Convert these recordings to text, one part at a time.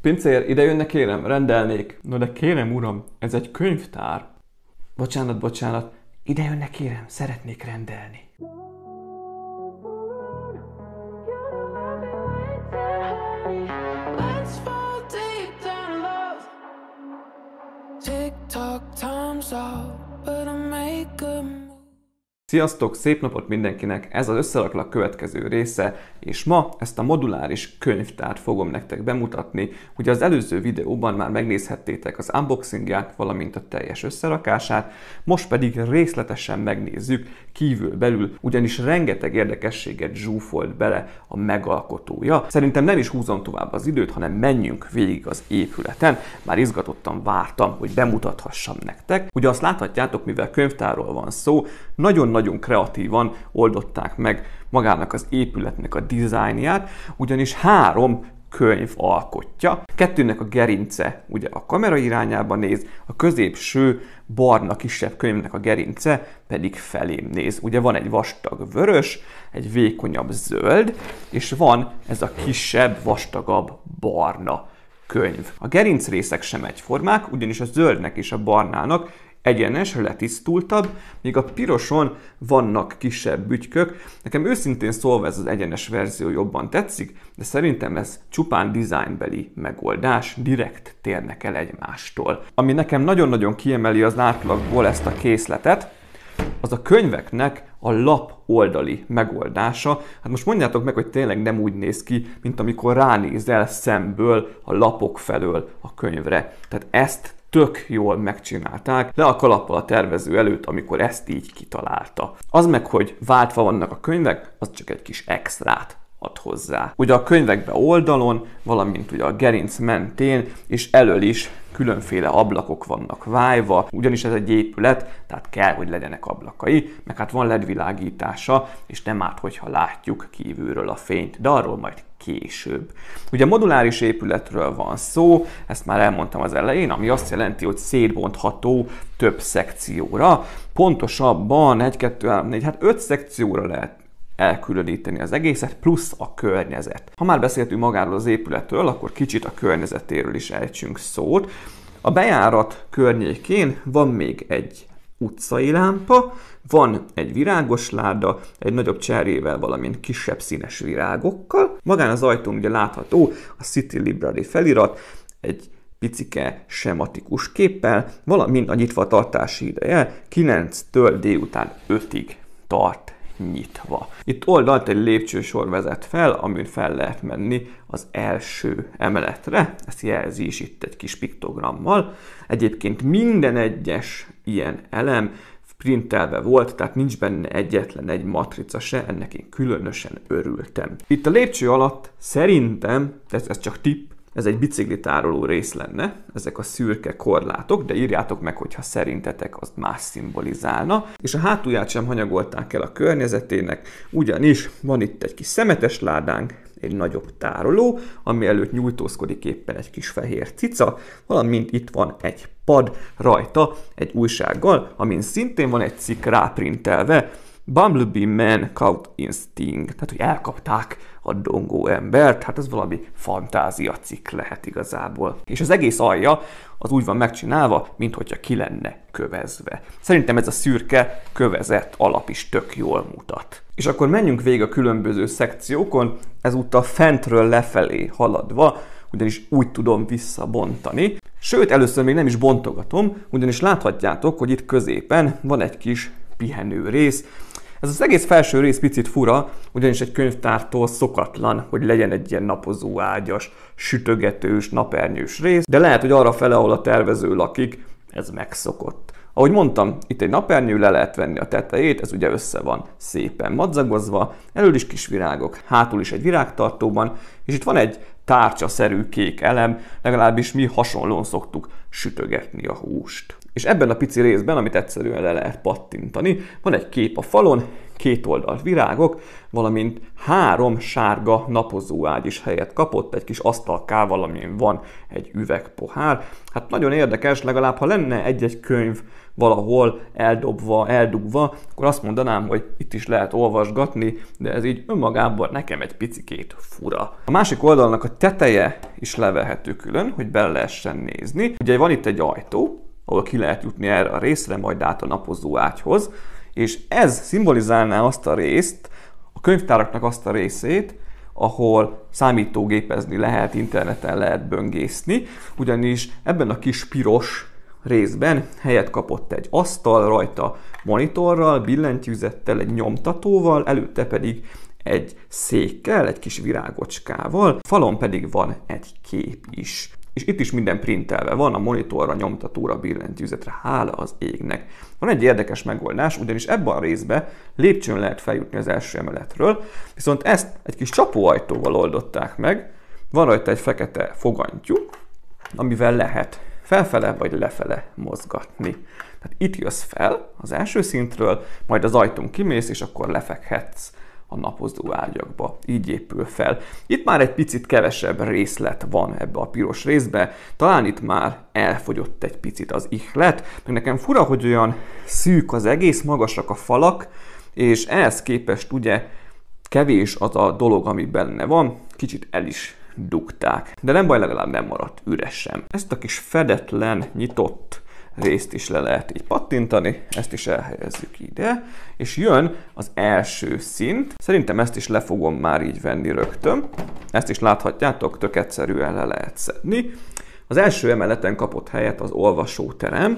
Pincér, ide jönne kérem, rendelnék. No de kérem uram, ez egy könyvtár. Bocsánat, ide jönne kérem, szeretnék rendelni. Sziasztok, szép napot mindenkinek! Ez az Összeraklak következő része, és ma ezt a moduláris könyvtárt fogom nektek bemutatni. Ugye az előző videóban már megnézhettétek az unboxingját, valamint a teljes összerakását, most pedig részletesen megnézzük kívül-belül, ugyanis rengeteg érdekességet zsúfolt bele a megalkotója. Szerintem nem is húzom tovább az időt, hanem menjünk végig az épületen. Már izgatottan vártam, hogy bemutathassam nektek. Ugye azt láthatjátok, mivel könyvtárról van szó, nagyon kreatívan oldották meg magának az épületnek a dizájnját, ugyanis 3 könyv alkotja. 2-nek a gerince ugye a kamera irányába néz, a középső barna kisebb könyvnek a gerince pedig felém néz. Ugye van egy vastag vörös, egy vékonyabb zöld, és van ez a kisebb, vastagabb barna könyv. A gerincrészek sem egyformák, ugyanis a zöldnek és a barnának egyenes, letisztultabb, míg a piroson vannak kisebb bütykök. Nekem őszintén szólva ez az egyenes verzió jobban tetszik, de szerintem ez csupán dizájnbeli megoldás, direkt térnek el egymástól. Ami nekem nagyon-nagyon kiemeli az átlagból ezt a készletet, az a könyveknek a lap oldali megoldása. Hát most mondjátok meg, hogy tényleg nem úgy néz ki, mint amikor ránézel szemből a lapok felől a könyvre. Tehát ezt tök jól megcsinálták, le a kalappal a tervező előtt, amikor ezt így kitalálta. Az meg, hogy váltva vannak a könyvek, az csak egy kis extrát ad hozzá. Ugye a könyvekbe oldalon, valamint ugye a gerinc mentén és elől is különféle ablakok vannak vájva, ugyanis ez egy épület, tehát kell, hogy legyenek ablakai, meg hát van LED világítása, és nem árt, hogyha látjuk kívülről a fényt, de arról majd később. Ugye moduláris épületről van szó, ezt már elmondtam az elején, ami azt jelenti, hogy szétbontható több szekcióra, pontosabban 1, 2, 3, 4, 5 szekcióra lehet elkülöníteni az egészet, plusz a környezet. Ha már beszéltünk magáról az épületről, akkor kicsit a környezetéről is ejtsünk szót. A bejárat környékén van még egy utcai lámpa, van egy virágos láda, egy nagyobb cserjével, valamint kisebb színes virágokkal. Magán az ajtón ugye látható a City Library felirat, egy picike sematikus képpel, valamint a nyitvatartási ideje 9-től délután 5-ig tart nyitva. Itt oldalt egy lépcsősor vezet fel, amin fel lehet menni az első emeletre. Ezt jelzi is itt egy kis piktogrammal. Egyébként minden egyes ilyen elem printelve volt, tehát nincs benne egyetlen egy matrica se, ennek én különösen örültem. Itt a lépcső alatt szerintem, ez csak tipp, ez egy biciklitároló rész lenne, ezek a szürke korlátok, de írjátok meg, hogyha szerintetek azt más szimbolizálna. És a hátulját sem hanyagolták el a környezetének, ugyanis van itt egy kis szemetes ládánk, egy nagyobb tároló, ami előtt nyújtózkodik éppen egy kis fehér cica, valamint itt van egy pad rajta egy újsággal, amin szintén van egy cikk ráprintelve, Bumblebee Man Caught in Sting, tehát hogy elkapták a dongó embert, hát ez valami fantázia cikk lehet igazából. És az egész alja az úgy van megcsinálva, minthogyha ki lenne kövezve. Szerintem ez a szürke kövezett alap is tök jól mutat. És akkor menjünk végig a különböző szekciókon, ezúttal fentről lefelé haladva, ugyanis úgy tudom visszabontani. Sőt, először még nem is bontogatom, ugyanis láthatjátok, hogy itt középen van egy kis pihenő rész. Ez az egész felső rész picit fura, ugyanis egy könyvtártól szokatlan, hogy legyen egy ilyen napozó ágyas, sütögetős, napernyős rész, de lehet, hogy arra fele, ahol a tervező lakik, ez megszokott. Ahogy mondtam, itt egy napernyő, le lehet venni a tetejét, ez ugye össze van szépen madzagozva, elől is kis virágok, hátul is egy virágtartóban, és itt van egy tárcsaszerű kék elem, legalábbis mi hasonlóan szoktuk sütögetni a húst. És ebben a pici részben, amit egyszerűen le lehet pattintani, van egy kép a falon, 2 oldalt virágok, valamint 3 sárga napozóágy is helyet kapott, egy kis asztalkával, amin van egy üvegpohár. Hát nagyon érdekes, legalább ha lenne egy-egy könyv valahol eldobva, eldugva, akkor azt mondanám, hogy itt is lehet olvasgatni, de ez így önmagában nekem egy picikét fura. A másik oldalnak a teteje is levehető külön, hogy bele lehessen nézni. Ugye van itt egy ajtó, ahol ki lehet jutni erre a részre, majd át a napozó ágyhoz, és ez szimbolizálná azt a részt, a könyvtáraknak azt a részét, ahol számítógépezni lehet, interneten lehet böngészni, ugyanis ebben a kis piros részben helyet kapott egy asztal, rajta monitorral, billentyűzettel, egy nyomtatóval, előtte pedig egy székkel, egy kis virágocskával, falon pedig van egy kép is. És itt is minden printelve van, a monitorra, nyomtatóra, billentyűzetre, hála az égnek. Van egy érdekes megoldás, ugyanis ebben a részben lépcsőn lehet feljutni az első emeletről, viszont ezt egy kis csapóajtóval oldották meg, van rajta egy fekete fogantyú, amivel lehet felfele vagy lefele mozgatni. Tehát itt jössz fel az első szintről, majd az ajtón kimész, és akkor lefekhetsz a napozó ágyakba. Így épül fel. Itt már egy picit kevesebb részlet van ebbe a piros részbe, talán itt már elfogyott egy picit az ihlet, meg nekem fura, hogy olyan szűk az egész, magasak a falak, és ehhez képest ugye kevés az a dolog, ami benne van, kicsit el is dugták. De nem baj, legalább nem maradt üres sem. Ezt a kis fedetlen, nyitott részt is le lehet így pattintani, ezt is elhelyezzük ide, és jön az első szint. Szerintem ezt is le fogom már így venni rögtön. Ezt is láthatjátok, tök egyszerűen le lehet szedni. Az első emeleten kapott helyet az olvasóterem,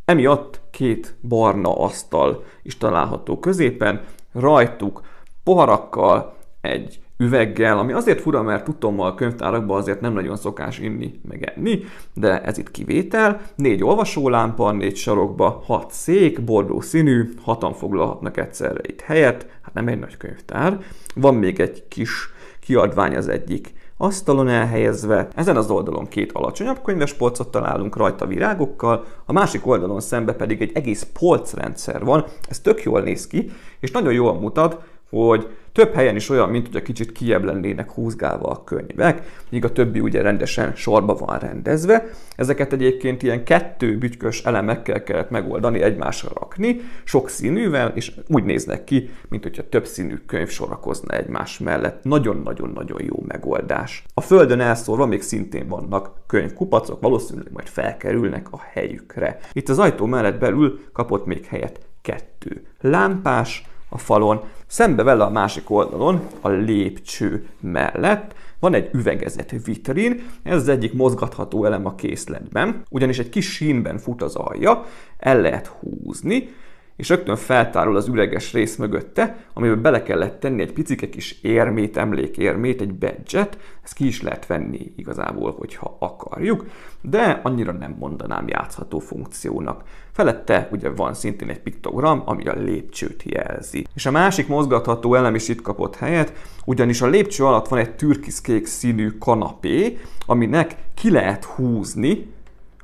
emiatt két barna asztal is található középen, rajtuk poharakkal, egy üveggel, ami azért fura, mert tudom, a könyvtárakban azért nem nagyon szokás inni, meg enni, de ez itt kivétel. 4 olvasólámpa, 4 sarokba, 6 szék, bordó színű, 6-an foglalhatnak egyszerre itt helyet, hát nem egy nagy könyvtár. Van még egy kis kiadvány az egyik asztalon elhelyezve. Ezen az oldalon 2 alacsonyabb könyves polcot találunk rajta virágokkal, a másik oldalon szembe pedig egy egész polcrendszer van. Ez tök jól néz ki, és nagyon jól mutat, hogy több helyen is olyan, mint hogy a kicsit kijebb lennének húzgálva a könyvek, míg a többi ugye rendesen sorba van rendezve. Ezeket egyébként ilyen 2 bütykös elemekkel kellett megoldani, egymásra rakni, sok színűvel, és úgy néznek ki, mint hogyha több színű könyv sorakozna egymás mellett. Nagyon-nagyon-nagyon jó megoldás. A földön elszórva még szintén vannak könyvkupacok, valószínűleg majd felkerülnek a helyükre. Itt az ajtó mellett belül kapott még helyet 2 lámpás a falon, szembe vele a másik oldalon, a lépcső mellett van egy üvegezett vitrin, ez az egyik mozgatható elem a készletben, ugyanis egy kis sínben fut az alja, el lehet húzni, és rögtön feltárul az üreges rész mögötte, amiben bele kellett tenni egy picike kis érmét, emlékérmét, egy badge-et, ezt ki is lehet venni igazából, hogyha akarjuk, de annyira nem mondanám játszható funkciónak. Felette ugye van szintén egy piktogram, ami a lépcsőt jelzi. És a másik mozgatható elem is itt kapott helyet, ugyanis a lépcső alatt van egy türkiszkék színű kanapé, aminek ki lehet húzni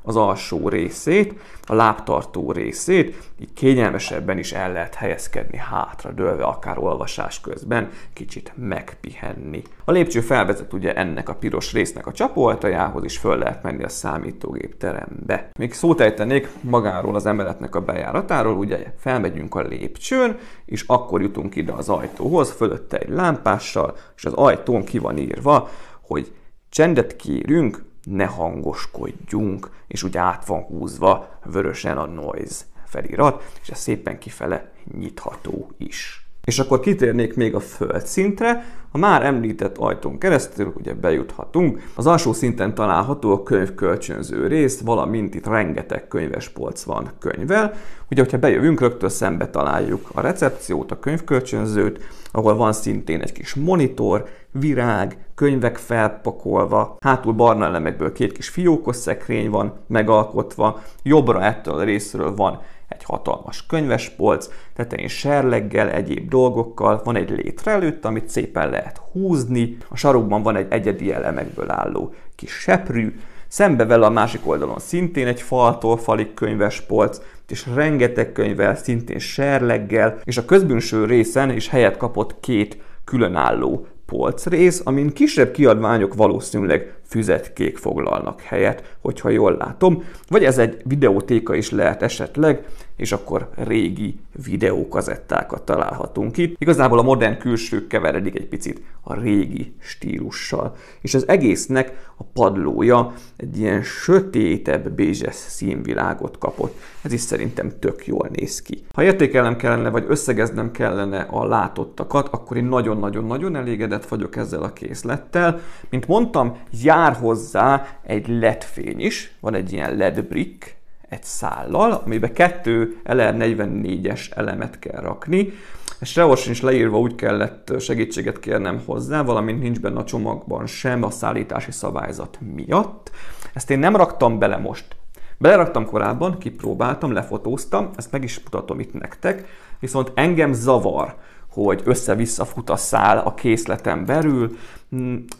az alsó részét, a lábtartó részét, így kényelmesebben is el lehet helyezkedni hátra dőlve, akár olvasás közben, kicsit megpihenni. A lépcső felvezet ugye ennek a piros résznek a csapóajtajához, és föl lehet menni a számítógép terembe. Még szót ejtenék magáról az emeletnek a bejáratáról, ugye felmegyünk a lépcsőn, és akkor jutunk ide az ajtóhoz, fölötte egy lámpással, és az ajtón ki van írva, hogy csendet kérünk, ne hangoskodjunk, és úgy át van húzva vörösen a noise felirat, és ez szépen kifele nyitható is. És akkor kitérnék még a földszintre, a már említett ajtón keresztül ugye bejuthatunk. Az alsó szinten található a könyvkölcsönző rész, valamint itt rengeteg könyvespolc van könyvvel. Ugye, hogyha bejövünk, rögtön szembe találjuk a recepciót, a könyvkölcsönzőt, ahol van szintén egy kis monitor, virág, könyvek felpakolva, hátul barna elemekből 2 kis fiókos szekrény van megalkotva, jobbra ettől a részről van egy hatalmas könyvespolc, tetején serleggel, egyéb dolgokkal, van egy létre előtt, amit szépen lehet húzni, a sarokban van egy egyedi elemekből álló kis seprű, szembe vele a másik oldalon szintén egy faltól falig könyvespolc, és rengeteg könyvvel, szintén serleggel, és a közbenső részen is helyet kapott 2 különálló polcrész, amin kisebb kiadványok valószínűleg füzetkék foglalnak helyet, hogyha jól látom, vagy ez egy videótéka is lehet esetleg, és akkor régi videókazettákat találhatunk itt. Igazából a modern külső keveredik egy picit a régi stílussal, és az egésznek a padlója egy ilyen sötétebb bézses színvilágot kapott. Ez is szerintem tök jól néz ki. Ha értékelnem kellene, vagy összegeznem kellene a látottakat, akkor én nagyon-nagyon-nagyon elégedett vagyok ezzel a készlettel. Mint mondtam, jár hozzá egy LED fény is, van egy ilyen LED brick, egy szállal, amiben 2 LR44-es elemet kell rakni. Ez sehol sincs leírva, úgy kellett segítséget kérnem hozzá, valamint nincs benne a csomagban sem a szállítási szabályzat miatt. Ezt én nem raktam bele most. Beleraktam korábban, kipróbáltam, lefotóztam, ezt meg is mutatom itt nektek, viszont engem zavar, hogy össze-vissza fut a szál a készleten belül.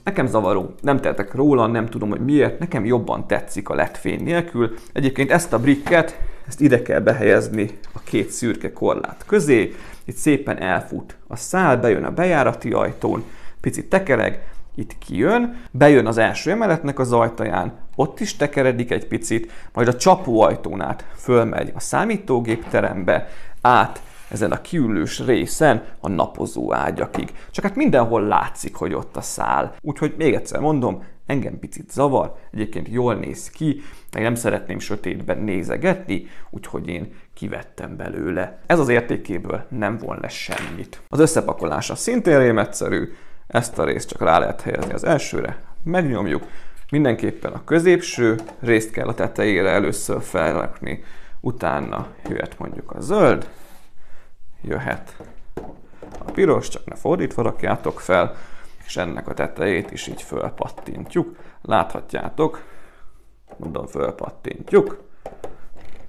Nekem zavaró, nem tehetek róla, nem tudom, hogy miért, nekem jobban tetszik a LED fény nélkül. Egyébként ezt a bricket, ezt ide kell behelyezni a 2 szürke korlát közé, itt szépen elfut a szál, bejön a bejárati ajtón, picit tekereg, itt kijön, bejön az első emeletnek az ajtaján, ott is tekeredik egy picit, majd a csapóajtón át fölmegy a számítógépterembe, át ezen a kiülős részen a napozó ágyakig. Csak hát mindenhol látszik, hogy ott a szál. Úgyhogy még egyszer mondom, engem picit zavar, egyébként jól néz ki, meg nem szeretném sötétben nézegetni, úgyhogy én kivettem belőle. Ez az értékéből nem von le semmit. Az összepakolása szintén rémegyszerű, ezt a részt csak rá lehet helyezni az elsőre, megnyomjuk, mindenképpen a középső részt kell a tetejére először felrakni, utána jöhet mondjuk a zöld, jöhet a piros, csak ne fordítva rakjátok fel, és ennek a tetejét is így fölpattintjuk. Láthatjátok, mondom fölpattintjuk,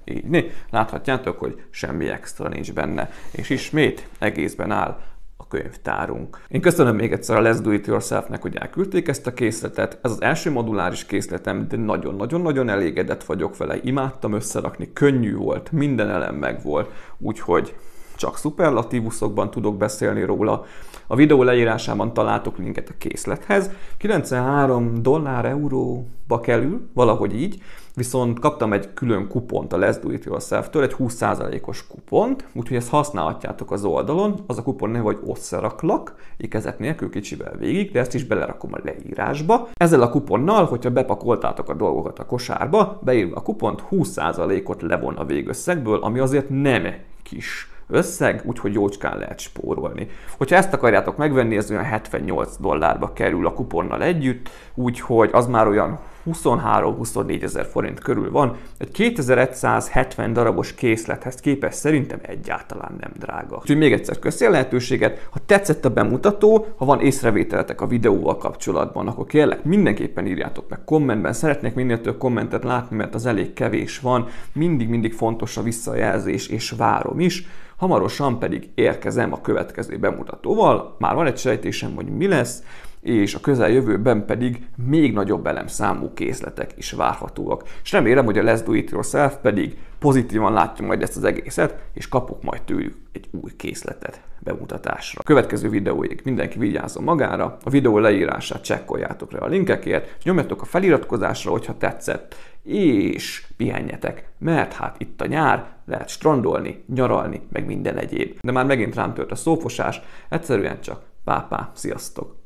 így, láthatjátok, hogy semmi extra nincs benne, és ismét egészben áll a könyvtárunk. Én köszönöm még egyszer a Let's Do It Yourself-nek, hogy elküldték ezt a készletet. Ez az első moduláris készletem, de nagyon-nagyon elégedett vagyok vele. Imádtam összerakni, könnyű volt, minden elem megvolt, úgyhogy csak szuperlatívuszokban tudok beszélni róla. A videó leírásában találtok linket a készlethez. $93 euróba kerül, valahogy így, viszont kaptam egy külön kupont a Let's Do It Yourself-től, egy 20%-os kupont, úgyhogy ezt használhatjátok az oldalon. Az a kupon neve, hogy összeraklak, ikezet nélkül kicsivel végig, de ezt is belerakom a leírásba. Ezzel a kuponnal, hogyha bepakoltátok a dolgokat a kosárba, beírva a kupont, 20%-ot levon a végösszegből, ami azért nem kis összeg, úgyhogy jócskán lehet spórolni. Hogyha ezt akarjátok megvenni, ez olyan $78 kerül a kuponnal együtt, úgyhogy az már olyan 23-24 ezer forint körül van. Egy 2170 darabos készlethez képest szerintem egyáltalán nem drága. Úgyhogy még egyszer köszi a lehetőséget. Ha tetszett a bemutató, ha van észrevételetek a videóval kapcsolatban, akkor kérlek mindenképpen írjátok meg kommentben. Szeretnék minél több kommentet látni, mert az elég kevés van. Mindig fontos a visszajelzés, és várom is. Hamarosan pedig érkezem a következő bemutatóval. Már van egy sejtésem, hogy mi lesz, és a közeljövőben pedig még nagyobb elemszámú készletek is várhatóak. És remélem, hogy a Let's Do It Yourself pedig pozitívan látja majd ezt az egészet, és kapok majd tőlük egy új készletet bemutatásra. A következő videóig mindenki vigyázzon magára, a videó leírását csekkoljátok le a linkekért, és nyomjatok a feliratkozásra, hogyha tetszett, és pihenjetek, mert hát itt a nyár, lehet strandolni, nyaralni, meg minden egyéb. De már megint rám tört a szófosás, egyszerűen csak pápá, sziasztok!